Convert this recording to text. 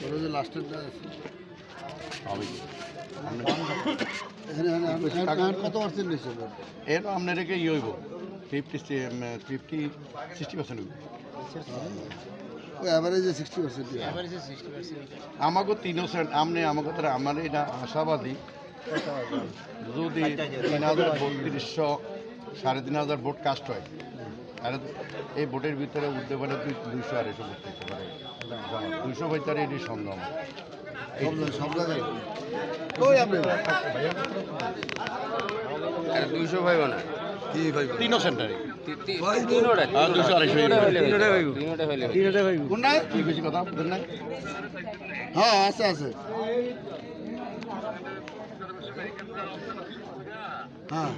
ওরা যে লাস্টের আমি কত পার্সেন্ট নিচ্ছে এর আপনার রেখে ইয়ে হইব 50-60% হইব। ওই অ্যাভারেজে 60%। আমাকে 3% আপনি আমাকে তারা আমার এটা আশাবাদী যদি 3,000 3,500 ভোট কাস্ট হয় আর এই ভোটের ভিতরে উঠতে পারে 200-250 ভোট দিতে পারে 200 ভিতরে এটি সন্দেহ আমার। সব জায়গায় ওই আপনি 200 ভাইব না কি ভাই 3 সেন্টারে তিনোটা 200-250 কোন নাই কি বেশি কথা বুঝেন না। হ্যাঁ আছে আছে হ্যাঁ